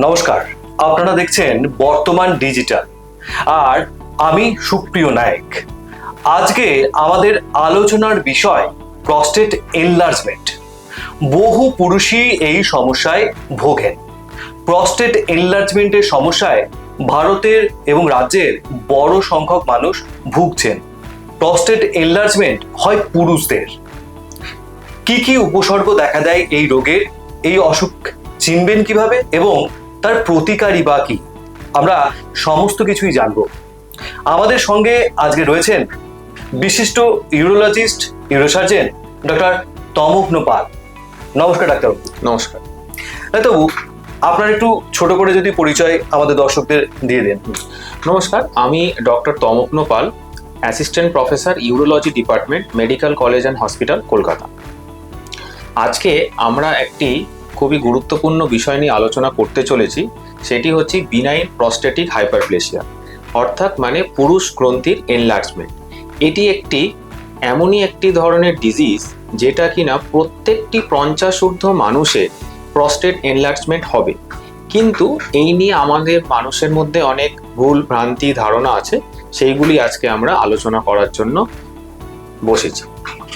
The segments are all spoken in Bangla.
নমস্কার, আপনারা দেখছেন বর্তমান ডিজিটাল আর আমি সুপ্রিয় নায়ক। আজকে আমাদের আলোচনার বিষয় প্রস্টেট এনলার্জমেন্ট। বহু পুরুষই এই সমস্যায় ভোগেন। প্রস্টেট এনলার্জমেন্টের সমস্যায় ভারতের এবং রাজ্যের বড় সংখ্যক মানুষ ভুগছেন। প্রস্টেট এনলার্জমেন্ট হয় পুরুষদের। কি কি উপসর্গ দেখা দেয় এই রোগের, এই অসুখ চিনবেন কিভাবে এবং তার প্রতিকারই বা কি, আমরা সমস্ত কিছুই জানব। আমাদের সঙ্গে আজকে রয়েছেন বিশিষ্ট ইউরোলজিস্ট, ইউরোসার্জন ডক্টর তমগ্ন পাল। নমস্কার ডাক্তারবাবু। নমস্কার ডাক্তারবাবু, আপনার একটু ছোট করে যদি পরিচয় আমাদের দর্শকদের দিয়ে দেন। নমস্কার, আমি doctor Tamagna Pal, assistant professor urology department, medical college and hospital, Kolkata. আজকে আমরা একটি খুবই গুরুত্বপূর্ণ বিষয় নিয়ে আলোচনা করতে চলেছি। সেটি হচ্ছে বিনাইন প্রস্টেটিক হাইপারপ্লেসিয়া, অর্থাৎ মানে পুরুষ গ্রন্থির এনলার্জমেন্ট। এটি এমনই একটি ধরনের ডিজিজ যেটা কিনা প্রত্যেকটি 50 ঊর্ধ্ব মানুষের প্রস্টেট এনলার্জমেন্ট হবে, কিন্তু এই নিয়ে আমাদের মানুষের মধ্যে অনেক ভুল ভ্রান্তি ধারণা আছে। সেইগুলি আজকে আমরা আলোচনা করার জন্য বসেছি।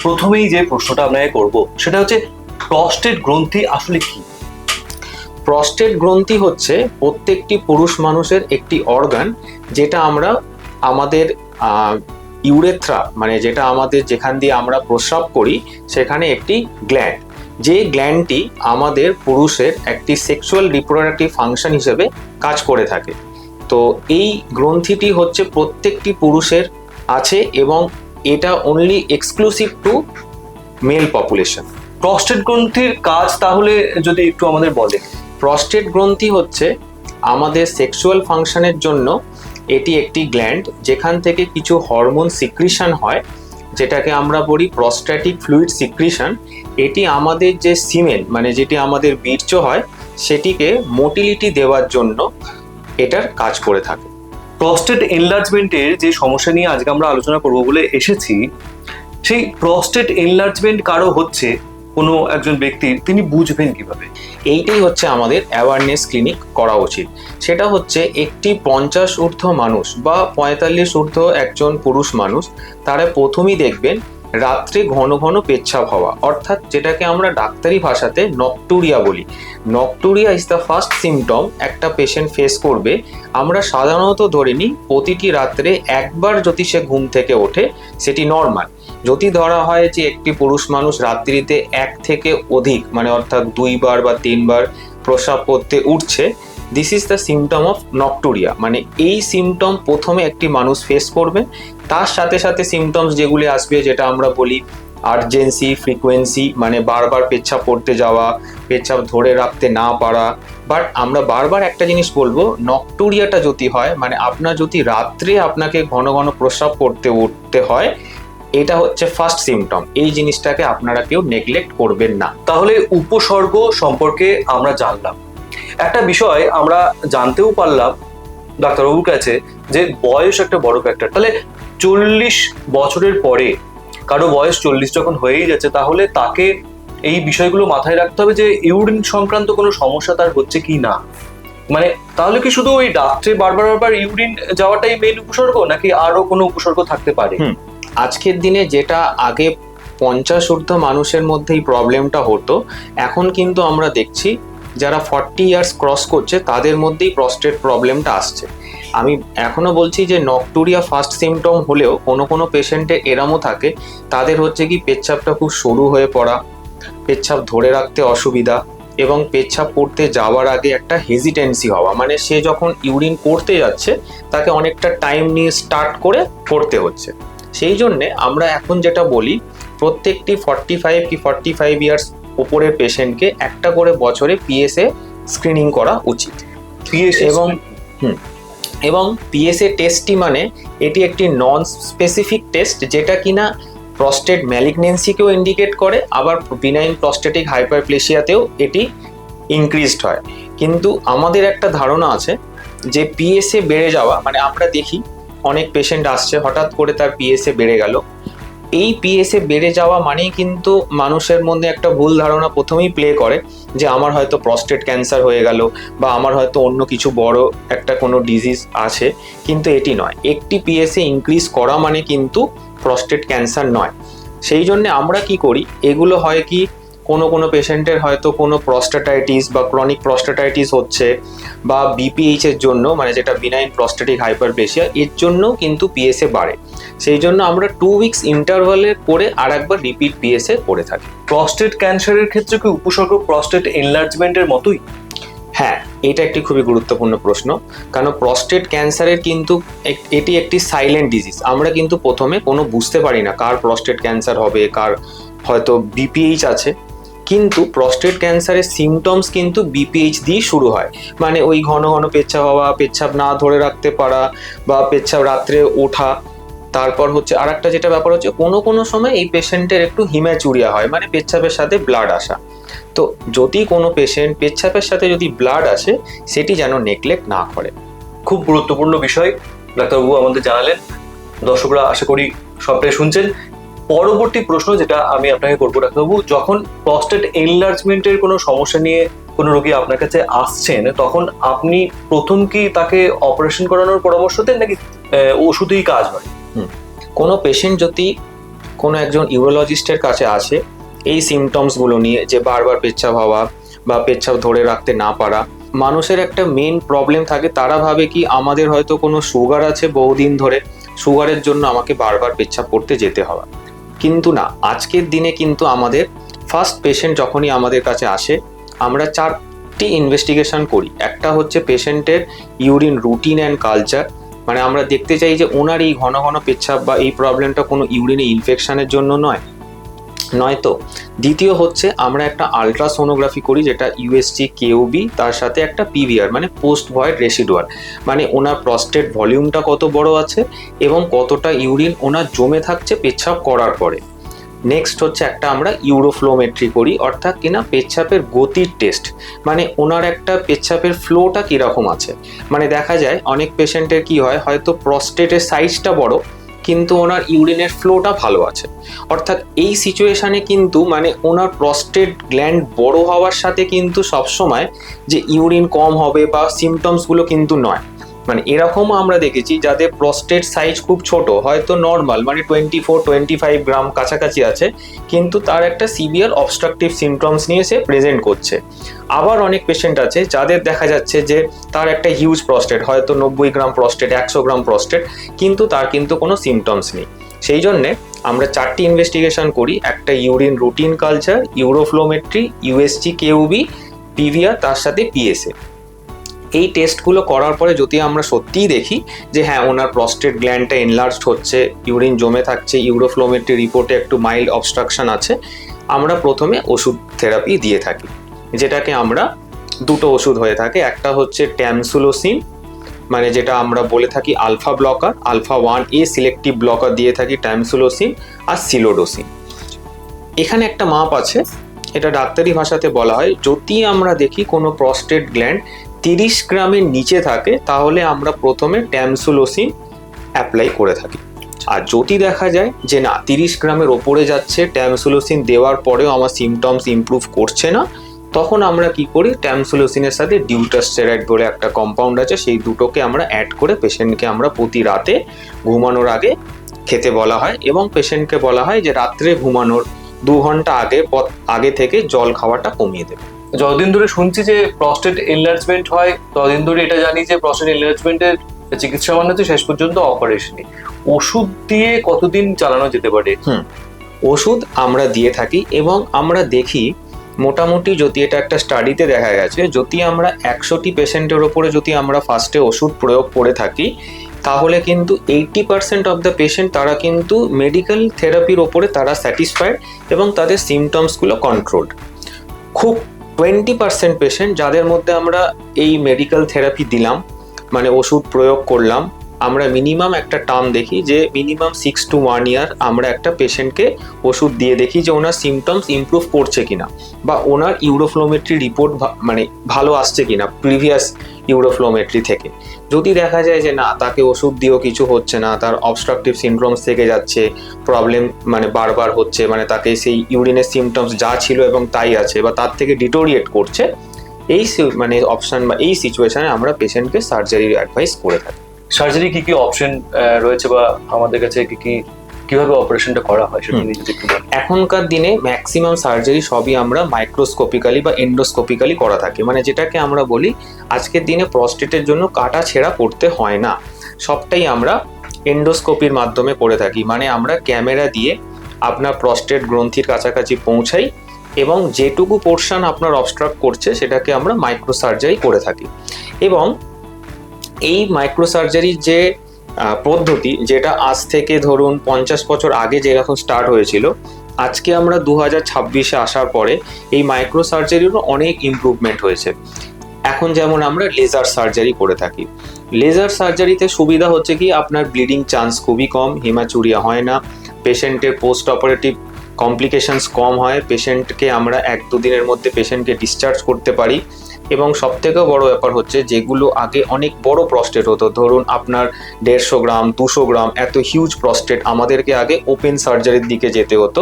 প্রথমেই যে প্রশ্নটা আপনাকে করব সেটা হচ্ছে প্রস্টেট গ্রন্থি আসলে কি? প্রস্টেট গ্রন্থি হচ্ছে প্রত্যেকটি পুরুষ মানুষের একটি অর্গান, যেটা আমরা আমাদের ইউরেথ্রা মানে যেটা আমাদের যেখান দিয়ে আমরা প্রস্রাব করি সেখানে একটি গ্ল্যান্ড, যে গ্ল্যান্ডটি আমাদের পুরুষের একটি সেক্সুয়াল রিপ্রোডাক্টিভ ফাংশন হিসেবে কাজ করে থাকে। তো এই গ্রন্থিটি হচ্ছে প্রত্যেকটি পুরুষের আছে এবং এটা only exclusive to male population. Prostate গ্রন্থির কাজ তাহলে যদি একটু আমাদের বলেন। প্রস্টেট গ্রন্থি হচ্ছে আমাদের সেক্সুয়াল ফাংশনের জন্য এটি একটি গ্ল্যান্ড, যেখান থেকে কিছু হরমোন সিক্রিশন হয়, যেটাকে আমরা বলি প্রস্ট্যাটিক ফ্লুইড সিক্রিশন। এটি আমাদের যে সিমেন মানে যেটি আমাদের বীর্য হয় সেটিকে মোটিলিটি দেওয়ার জন্য এটার কাজ করে থাকে। প্রস্টেট এনলার্জমেন্টের যে সমস্যা নিয়ে আজকে আমরা আলোচনা করব বলে এসেছি, সেই প্রস্টেট এনলার্জমেন্ট কারো হচ্ছে কোনো একজন ব্যক্তির, তিনি বুঝবেন কিভাবে? এইটাই হচ্ছে আমাদের অ্যাওয়ারনেস ক্লিনিক করা উচিত। সেটা হচ্ছে একটি 50 ঊর্ধ্ব মানুষ বা 45 ঊর্ধ্ব একজন পুরুষ মানুষ, তারা প্রথমেই দেখবেন রাত্রে ঘন ঘন পেচ্ছাপ হওয়া, অর্থাৎ যেটাকে আমরা ডাক্তারি ভাষাতে নকটুরিয়া বলি। Nocturia is the first symptom একটা পেশেন্ট ফেস করবে। আমরা সাধারণত ধরে নিই প্রতিটি রাত্রে একবার যদি সে ঘুম থেকে ওঠে সেটি নর্মাল। যদি ধরা হয় যে একটি পুরুষ মানুষ রাত্রিতে 1 থেকে অধিক মানে অর্থাৎ 2 বার বা 3 বার প্রস্রাব করতে উঠছে, this is the symptom of nocturia. মানে এই সিমটম প্রথমে একটি মানুষ ফেস করবে। তার সাথে সাথে সিমটমস যেগুলি আসবে, যেটা আমরা বলি আর্জেন্সি, ফ্রিকোয়েন্সি, মানে বারবার পেচ্ছাপ করতে যাওয়া, পেচ্ছাপ ধরে রাখতে না পারা। বাট আমরা বারবার একটা জিনিস বলবো, নকটুরিয়াটা যদি হয় মানে আপনার যদি রাত্রে আপনাকে ঘন ঘন প্রস্রাব করতে উঠতে হয়, এটা হচ্ছে ফার্স্ট সিমটম। এই জিনিসটাকে আপনারা কেউ নেগলেক্ট করবেন না। তাহলে উপসর্গ সম্পর্কে আমরা জানলাম। একটা বিষয় আমরা জানতেও পারলাম ডাক্তারবাবুর কাছে যে বয়স একটা বড় ফ্যাক্টর। তাহলে 40 বছরের পরে কারো বয়স 40 যখন হয়েই যাচ্ছে, তাহলে তাকে এই বিষয়গুলো মাথায় রাখতে হবে যে ইউরিন সংক্রান্ত কোনো সমস্যা তার হচ্ছে কি না। মানে তাহলে কি শুধু ওই ডাক্তারে বারবার ইউরিন যাওয়াটাই মেন উপসর্গ, নাকি আরো কোনো উপসর্গ থাকতে পারে? আজকের দিনে যেটা আগে 50 ঊর্ধ্ব মানুষের মধ্যে এই প্রবলেমটা হতো, এখন কিন্তু আমরা দেখছি যারা 40 ইয়ার্স ক্রস করছে তাদের মধ্যেই প্রস্টেট প্রবলেমটা আসছে। আমি এখনো বলছি যে নকটুরিয়া ফার্স্ট সিমটম হলেও কোনো পেশেন্টের এরমও থাকে, তাদের হচ্ছে কি পেচ্ছাপটা খুব সরু হয়ে পড়া, পেচ্ছাপ ধরে রাখতে অসুবিধা এবং পেচ্ছাপ করতে যাওয়ার আগে একটা হেজিটেন্সি হওয়া, মানে সে যখন ইউরিন করতে যাচ্ছে তাকে অনেকটা টাইম নিয়ে স্টার্ট করে করতে হচ্ছে। সেই জন্যে আমরা এখন যেটা বলি, প্রত্যেকটি 45 কি 45 ইয়ার্স উপরের পেশেন্টকে একটা করে বছরে পিএসএ স্ক্রিনিং করা উচিত। এবং পিএসএ টেস্টটি মানে এটি একটি নন স্পেসিফিক টেস্ট, যেটা কিনা প্রস্টেট ম্যালিগনেন্সিকেও ইন্ডিকেট করে, আবার বিনাইন প্রস্টেটিক হাইপারপ্লেসিয়াতেও এটি ইনক্রিজড হয়। কিন্তু আমাদের একটা ধারণা আছে যে পিএসএ বেড়ে যাওয়া, মানে আমরা দেখি অনেক পেশেন্ট আসছে হঠাৎ করে তার পিএসএ বেড়ে গেল, এই পিএসএ বেড়ে যাওয়া মানেই কিন্তু মানুষের মধ্যে একটা ভুল ধারণা প্রথমেই প্লে করে যে আমার হয়তো প্রস্টেট ক্যান্সার হয়ে গেল বা আমার হয়তো অন্য কিছু বড় একটা কোনো ডিজিজ আছে, কিন্তু এটি নয়। একটি পিএসএ ইনক্রিজ করা মানে কিন্তু প্রস্টেট ক্যান্সার নয়। সেই জন্য আমরা কি করি, এগুলো হয় কি কোনো পেশেন্টের হয়তো কোনো প্রস্টাটাইটিস বা ক্রনিক প্রস্টাটাইটিস হচ্ছে, বা বিপিএইচ এর জন্য, মানে যেটা বিনাইন প্রস্টেটিক হাইপারপ্লেসিয়া, এর জন্য কিন্তু পিএসএ বাড়ে। সেই জন্য আমরা 2 উইকস ইন্টারভালে করে আর একবার রিপিট পিএসএ করে থাকি। প্রস্টেট ক্যান্সারের ক্ষেত্রে কি উপসর্গ প্রস্টেট এনলার্জমেন্টের মতোই? হ্যাঁ, এটা একটি খুবই গুরুত্বপূর্ণ প্রশ্ন, কারণ প্রস্টেট ক্যান্সারের কিন্তু এটি একটি সাইলেন্ট ডিজিজ। আমরা কিন্তু প্রথমে কোনো বুঝতে পারি না কার প্রস্টেট ক্যান্সার হবে, কার হয়তো বিপিএইচ আছে। কিন্তু প্রস্টেট ক্যান্সারের সিমটমস কিন্তু বিপিএইচ দিয়ে শুরু হয়, মানে ওই ঘন ঘন পেচ্ছাপ হওয়া, পেচ্ছাপ না ধরে রাখতে পারা, বা পেচ্ছাপ রাত্রে ওঠা। তারপর হচ্ছে আর একটা যেটা ব্যাপার হচ্ছে, কোনো সময় এই পেশেন্টের একটু হিম্যাচুরিয়া হয়, মানে পেচ্ছাপের সাথে ব্লাড আসা। তো যদি কোনো পেশেন্ট পেচ্ছাপের সাথে যদি ব্লাড আসে, সেটি যেন নেগলেক্ট না করে। খুব গুরুত্বপূর্ণ বিষয় ডাক্তারবাবু আমাদের জানালেন। দর্শকরা আশা করি সবটাই শুনছেন। পরবর্তী প্রশ্ন যেটা আমি আপনাকে করবো ডাক্তারবাবু, যখন প্রস্টেট এনলার্জমেন্টের কোনো সমস্যা নিয়ে কোনো রোগী আপনার কাছে আসছেন, তখন আপনি প্রথম কি তাকে অপারেশন করানোর পরামর্শ দেন নাকি ওষুধেই কাজ হয়? কোনো পেশেন্ট যদি কোনো একজন ইউরোলজিস্টের কাছে আসে এই সিমটমসগুলো নিয়ে, যে বারবার পেচ্ছাপ হওয়া বা পেচ্ছাপ ধরে রাখতে না পারা, মানুষের একটা মেন প্রবলেম থাকে, তারা ভাবে কি আমাদের হয়তো কোনো সুগার আছে বহুদিন ধরে, সুগারের জন্য আমাকে বারবার পেচ্ছাপ করতে যেতে হবে। কিন্তু না, আজকের দিনে কিন্তু আমাদের ফার্স্ট পেশেন্ট যখনই আমাদের কাছে আসে, আমরা 4টি ইনভেস্টিগেশন করি। একটা হচ্ছে পেশেন্টের ইউরিন রুটিন অ্যান্ড কালচার, মানে আমরা দেখতে চাই যে ওনার এই ঘন ঘন পেচ্ছাপ বা এই প্রবলেমটা কোনো ইউরিনে ইনফেকশনের জন্য নয়তো। দ্বিতীয় হচ্ছে আমরা একটা আলট্রাসোনোগ্রাফি করি, যেটা ইউএসজি কেউবি, তার সাথে একটা পিভিআর মানে পোস্ট ভয়েড রেসিডুয়াল, মানে ওনার প্রস্টেট ভলিউমটা কত বড় আছে এবং কতটা ইউরিন ওনার জমে থাকছে পেচ্ছাপ করার পরে। নেক্সট হচ্ছে একটা আমরা ইউরোফ্লোমেট্রি করি, অর্থাৎ কিনা পেচ্ছাপের গতির টেস্ট, মানে ওনার একটা পেচ্ছাপের ফ্লোটা কীরকম আছে। মানে দেখা যায় অনেক পেশেন্টের কি হয়, হয়তো প্রস্টেটের সাইজটা বড় কিন্তু ওনার ইউরিনের ফ্লোটা ভালো আছে। অর্থাৎ এই সিচুয়েশানে কিন্তু মানে ওনার প্রস্টেট গ্ল্যান্ড বড় হওয়ার সাথে কিন্তু সবসময় যে ইউরিন কম হবে বা সিমটমসগুলো কিন্তু নয়। মানে এরকমও আমরা দেখেছি যাদের প্রস্টেট সাইজ খুব ছোট, হয়তো নর্মাল মানে 24-25 গ্রাম কাছাকাছি আছে, কিন্তু তার একটা সিভিয়ার অবস্ট্রাকটিভ সিমটমস নিয়ে সে প্রেজেন্ট করছে। আবার অনেক পেশেন্ট আছে যাদের দেখা যাচ্ছে যে তার একটা হিউজ প্রস্টেট, হয়তো 90 গ্রাম প্রস্টেট, 100 গ্রাম প্রস্টেট, কিন্তু তার কিন্তু কোনো সিমটমস নেই। সেই জন্যে আমরা 4টি ইনভেস্টিগেশন করি, একটা urine routine culture, uroflowmetry, USG KUB, PVR, তার সাথে পিএসএ। এই টেস্টগুলো করার পরে যদি আমরা সত্যিই দেখি যে হ্যাঁ ওনার প্রস্টেট গ্ল্যান্ডটা এনলার্জড হচ্ছে, ইউরিন জমে থাকছে, ইউরোফ্লোমেট্রি রিপোর্টে একটু মাইল্ড অবস্ট্রাকশন আছে, আমরা প্রথমে ওষুধ থেরাপি দিয়ে থাকি, যেটাকে আমরা 2টো ওষুধ হয়ে থাকে। একটা হচ্ছে ট্যামসুলোসিন, মানে যেটা আমরা বলে থাকি alpha blocker, alpha 1A selective blocker দিয়ে থাকি ট্যামসুলোসিন, আর সিলোডোসিন। এখানে একটা মাপ আছে, এটা ডাক্তারি ভাষাতে বলা হয়, যদি আমরা দেখি কোনো প্রস্টেট গ্ল্যান্ড 30 গ্রামের নিচে থাকে, তাহলে আমরা প্রথমে ট্যামসুলোসিন অ্যাপ্লাই করে থাকি। আর যদি দেখা যায় যে না 30 গ্রামের ওপরে যাচ্ছে, ট্যামসুলোসিন দেওয়ার পরেও আমার সিমটমস ইমপ্রুভ করছে না, তখন আমরা কি করি, ট্যামসুলোসিনের সাথে ডিউটাস্টেরয়েড বলে একটা কম্পাউন্ড আছে, সেই দুটোকে আমরা অ্যাড করে পেশেন্টকে আমরা প্রতি রাতে ঘুমানোর আগে খেতে বলা হয়, এবং পেশেন্টকে বলা হয় যে রাত্রে ঘুমানোর 2 ঘন্টা আগে থেকে জল খাওয়াটা কমিয়ে দেবে। যতদিন ধরে শুনছি যে প্রস্টেট এনলার্জমেন্ট হয়, ততদিন ধরে এটা জানি যে প্রস্টেট এনলার্জমেন্টের চিকিৎসা মানে হচ্ছে শেষ পর্যন্ত অপারেশনই। ওষুধ দিয়ে কতদিন চালানো যেতে পারে? ওষুধ আমরা দিয়ে থাকি, এবং আমরা দেখি মোটামুটি, যদি এটা একটা স্টাডিতে দেখা গেছে, যদি আমরা 100টি পেশেন্টের ওপরে যদি আমরা ফার্স্টে ওষুধ প্রয়োগ করে থাকি, তাহলে কিন্তু 80% অফ দ্য পেশেন্ট তারা কিন্তু মেডিকেল থেরাপির ওপরে তারা স্যাটিসফাইড এবং তাদের সিমটমসগুলো কন্ট্রোলড। খুব 20% পেশেন্ট যাদের মধ্যে আমরা এই মেডিকেল থেরাপি দিলাম, মানে ওষুধ প্রয়োগ করলাম, আমরা মিনিমাম একটা টার্ম দেখি যে মিনিমাম 6 to 1 year আমরা একটা পেশেন্টকে ওষুধ দিয়ে দেখি যে ওনার সিমটমস ইমপ্রুভ করছে কিনা বা ওনার ইউরোফ্লোমেট্রি রিপোর্ট মানে ভালো আসছে কিনা প্রিভিয়াস ইউরোফ্লোমেট্রি থেকে। যদি দেখা যায় যে না, তাকে ওষুধ দিয়েও কিছু হচ্ছে না, তার অবস্ট্রাকটিভ সিনড্রোমস থেকে যাচ্ছে, প্রবলেম মানে বারবার হচ্ছে, মানে তাকে সেই ইউরিনের সিমটমস যা ছিল এবং তাই আছে বা তার থেকে ডিটোরিয়েট করছে, এই মানে অপশন বা এই সিচুয়েশনে আমরা পেশেন্টকে সার্জারির অ্যাডভাইস করে থাকি। সার্জারি কি কি অপশন রয়েছে বা আমাদের কাছে কিভাবে অপারেশনটা করা হয় সেটা নিয়ে যদি একটু বলেন। এখনকার দিনে ম্যাক্সিমাম সার্জারি সবই আমরা মাইক্রোস্কোপিক্যালি বা এন্ডোস্কোপিক্যালি করা থাকে, মানে যেটাকে আমরা বলি আজকের দিনে প্রস্টেটের জন্য কাটা ছেঁড়া করতে হয় না, সবটাই আমরা এন্ডোস্কোপির মাধ্যমে করে থাকি। মানে আমরা ক্যামেরা দিয়ে আপনার প্রস্টেট গ্রন্থির কাছাকাছি পৌঁছাই এবং যেটুকু পোর্শন আপনার অবস্ট্রাক্ট করছে সেটাকে আমরা মাইক্রো সার্জারি করে থাকি। এবং এই মাইক্রো সার্জারির যে পদ্ধতি, যেটা আজ থেকে ধরুন 50 বছর আগে যেরকম স্টার্ট হয়েছিল, আজকে আমরা 2026-এ আসার পরে এই মাইক্রো সার্জারিরও অনেক ইমপ্রুভমেন্ট হয়েছে। এখন যেমন আমরা লেজার সার্জারি করে থাকি। লেজার সার্জারিতে সুবিধা হচ্ছে কি আপনার ব্লিডিং চান্স খুবই কম, হিমাচুরিয়া হয় না, পেশেন্টের পোস্ট অপারেটিভ কমপ্লিকেশনস কম হয়, পেশেন্টকে আমরা 1-2 দিনের মধ্যে পেশেন্টকে ডিসচার্জ করতে পারি। এবং সবথেকে বড় ব্যাপার হচ্ছে যেগুলো আগে অনেক বড় প্রস্টেট হতো, ধরুন আপনার 150 গ্রাম 200 গ্রাম এত হিউজ প্রস্টেট, আমাদেরকে আগে ওপেন সার্জারির দিকে যেতে হতো।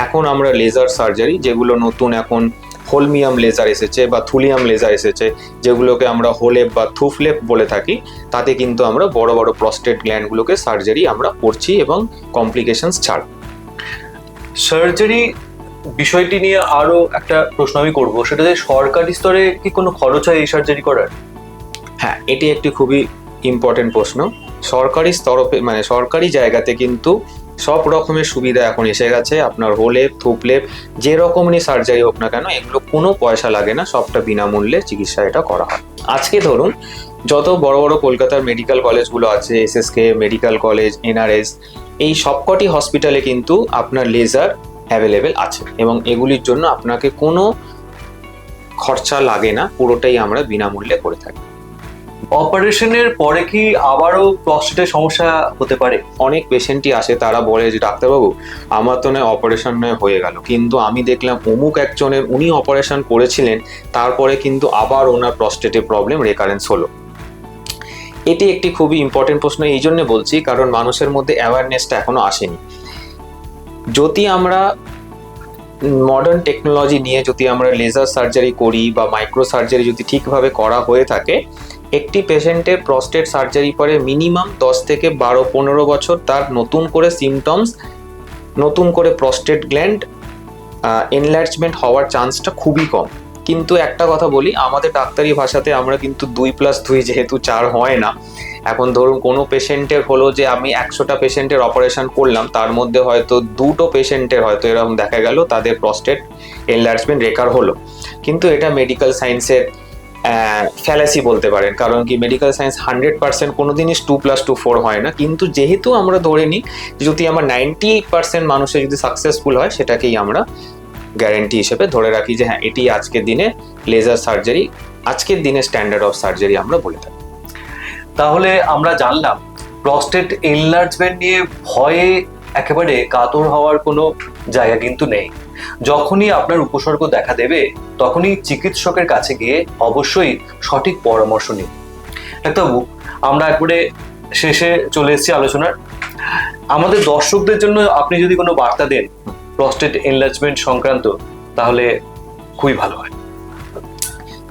এখন আমরা লেজার সার্জারি, যেগুলো নতুন এখন হোলমিয়াম লেজার এসেছে বা থুলিয়াম লেজার এসেছে, যেগুলোকে আমরা হোলেপ বা থুফলেপ বলে থাকি, তাতে কিন্তু আমরা বড় বড় প্রস্টেট গ্ল্যান্ডগুলোকে সার্জারি আমরা করছি এবং কমপ্লিকেশনস ছাড়। সার্জারি বিষয়টি নিয়ে আরো একটা প্রশ্ন আমি করবো, সেটা যে সরকারি স্তরে কি কোনো খরচ হয় এই সার্জারি করার? হ্যাঁ, এটি একটি খুবই ইম্পর্টেন্ট প্রশ্ন। সরকারি স্তরফে মানে সরকারি জায়গাতে কিন্তু সব রকমের সুবিধা এখন এসে গেছে। আপনার হোলেপ থুপলেপ যে রকমই সার্জারি হোক না কেন, এগুলো কোনো পয়সা লাগে না, সবটা বিনামূল্যে চিকিৎসা এটা করা হয়। আজকে ধরুন যত বড় বড় কলকাতার মেডিকেল কলেজগুলো আছে, এসএসকে মেডিকেল কলেজ, এনআরএস, এই সবকটি হসপিটালে কিন্তু আপনার লেজার অ্যাভেলেবেল আছে এবং এগুলির জন্য আপনাকে কোনো খরচা লাগে না, পুরোটাই আমরা বিনামূল্যে করে থাকি। অপারেশনের পরে কি আবারও প্রস্টেটের সমস্যা হতে পারে? অনেক পেশেন্টই আসে, তারা বলে যে ডাক্তারবাবু আমার তো নয় অপারেশন নয় হয়ে গেল, কিন্তু আমি দেখলাম অমুক একজনের উনি অপারেশন করেছিলেন, তারপরে কিন্তু আবার ওনার প্রস্টেটে প্রবলেম রেকারেন্স হলো। এটি একটি খুবই ইম্পর্টেন্ট প্রশ্ন, এই জন্য বলছি কারণ মানুষের মধ্যে অ্যাওয়ারনেসটা এখনো আসেনি। যদি আমরা মডার্ন টেকনোলজি নিয়ে যদি আমরা লেজার সার্জারি করি বা মাইক্রো সার্জারি যদি ঠিকভাবে করা হয়ে থাকে, একটি পেশেন্টের প্রস্টেট সার্জারি পরে মিনিমাম 10 থেকে 12-15 বছর তার নতুন করে সিমটমস, নতুন করে প্রস্টেট গ্ল্যান্ড এনলার্জমেন্ট হওয়ার চান্সটা খুবই কম। কিন্তু একটা কথা বলি, আমাদের ডাক্তারি ভাষাতে আমরা কিন্তু 2+2 যেহেতু 4 হয় না। এখন ধরুন কোনো পেশেন্টের হলো যে আমি 100টা পেশেন্টের অপারেশন করলাম, তার মধ্যে হয়তো 2টো পেশেন্টের হয়তো এরকম দেখা গেল তাদের প্রস্টেট এনলার্জমেন্ট রেকার হলো, কিন্তু এটা মেডিকেল সায়েন্সের ফ্যালাসি বলতে পারেন। কারণ কি মেডিকেল সায়েন্স 100% কোনোদিনই 2+2 4 হয় না, কিন্তু যেহেতু আমরা ধরে নিই যদি আমার 98% মানুষের যদি সাকসেসফুল হয়, সেটাকেই আমরা গ্যারেন্টি হিসেবে ধরে রাখি যে হ্যাঁ এটি আজকের দিনে লেজার সার্জারি, আজকের দিনে স্ট্যান্ডার্ড অফ সার্জারি আমরা বলে থাকি। তাহলে আমরা জানলাম প্রস্টেট এনলার্জমেন্ট নিয়ে ভয়ে একেবারে কাতর হওয়ার কোনো জায়গা কিন্তু নেই। যখনই আপনার উপসর্গ দেখা দেবে তখনই চিকিৎসকের কাছে গিয়ে অবশ্যই সঠিক পরামর্শ নিন। ডাক্তারবাবু, আমরা একবারে শেষে চলে এসেছি আলোচনার। আমাদের দর্শকদের জন্য আপনি যদি কোনো বার্তা দেন প্রস্টেট এনলার্জমেন্ট সংক্রান্ত, তাহলে খুবই ভালো হয়।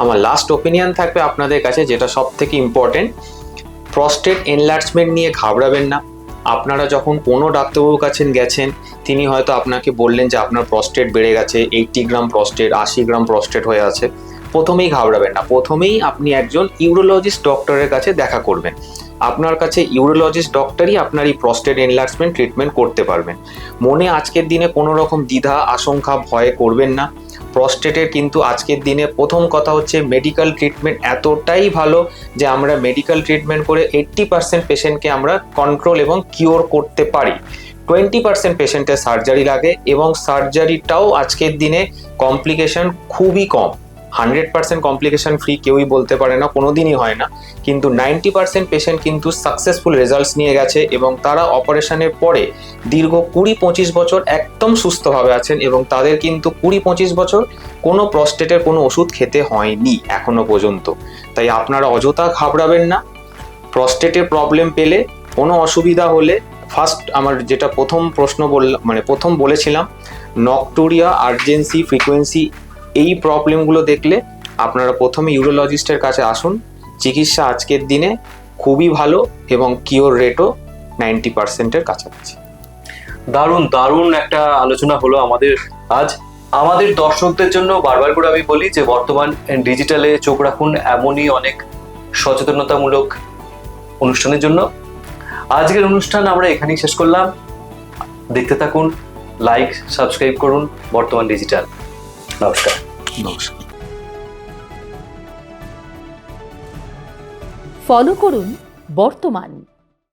আমার লাস্ট ওপিনিয়ন থাকবে আপনাদের কাছে, যেটা সব থেকে ইম্পর্টেন্ট, প্রস্টেট এনলার্জমেন্ট নিয়ে ঘাবড়াবেন না। আপনারা যখন কোনো ডাক্তারবাবুর কাছে গেছেন, তিনি হয়তো আপনাকে বললেন যে আপনার প্রস্টেট বেড়ে গেছে, 80 গ্রাম প্রস্টেট, 80 গ্রাম প্রস্টেট হয়ে আছে, প্রথমেই ঘাবড়াবেন না। প্রথমেই আপনি একজন ইউরোলজিস্ট ডক্টরের কাছে দেখা করবেন। আপনার কাছে ইউরোলজিস্ট ডক্টরই আপনার এই প্রস্টেট এনলার্জমেন্ট ট্রিটমেন্ট করতে পারবেন। মনে আজকের দিনে কোনো রকম দ্বিধা আশঙ্কা ভয় করবেন না। প্রস্টেটের কিন্তু আজকের দিনে প্রথম কথা হচ্ছে মেডিকেল ট্রিটমেন্ট এতটাই ভালো যে আমরা মেডিকেল ট্রিটমেন্ট করে 80% পেশেন্টকে আমরা কন্ট্রোল এবং কিওর করতে পারি। 20% পেশেন্টের সার্জারি লাগে এবং সার্জারিটাও আজকের দিনে কমপ্লিকেশন খুবই কম। 100% কমপ্লিকেশন ফ্রি কেউই বলতে পারে না, কোনোদিনই হয় না, কিন্তু 90% পেশেন্ট কিন্তু সাকসেসফুল রেজাল্টস নিয়ে গেছে এবং তারা অপারেশনের পরে দীর্ঘ 20-25 বছর একদম সুস্থভাবে আছেন এবং তাদের কিন্তু 20-25 বছর কোনো প্রস্টেটের কোনো ওষুধ খেতে হয়নি এখনো পর্যন্ত। তাই আপনারা অযথা ঘাবড়াবেন না। প্রস্টেটের প্রবলেম পেলে, কোনো অসুবিধা হলে, ফার্স্ট আমার যেটা প্রথম প্রশ্ন প্রথম বলেছিলাম, নকটুরিয়া, আর্জেন্সি, ফ্রিকোয়েন্সি, এই প্রবলেমগুলো দেখলে আপনারা প্রথমে ইউরোলজিস্টের কাছে আসুন। চিকিৎসা আজকের দিনে খুবই ভালো এবং কিওর রেটও 90%-এর কাছাকাছি। দারুণ দারুণ একটা আলোচনা হলো আমাদের আজ। আমাদের দর্শকদের জন্য বারবার করে আমি বলি যে বর্তমান ডিজিটালে চোখ রাখুন এমনই অনেক সচেতনতামূলক অনুষ্ঠানের জন্য। আজকের অনুষ্ঠান আমরা এখানেই শেষ করলাম। দেখতে থাকুন, লাইক সাবস্ক্রাইব করুন বর্তমান ডিজিটাল। নমস্কার। নমস্কার। ফলো করুন বর্তমান।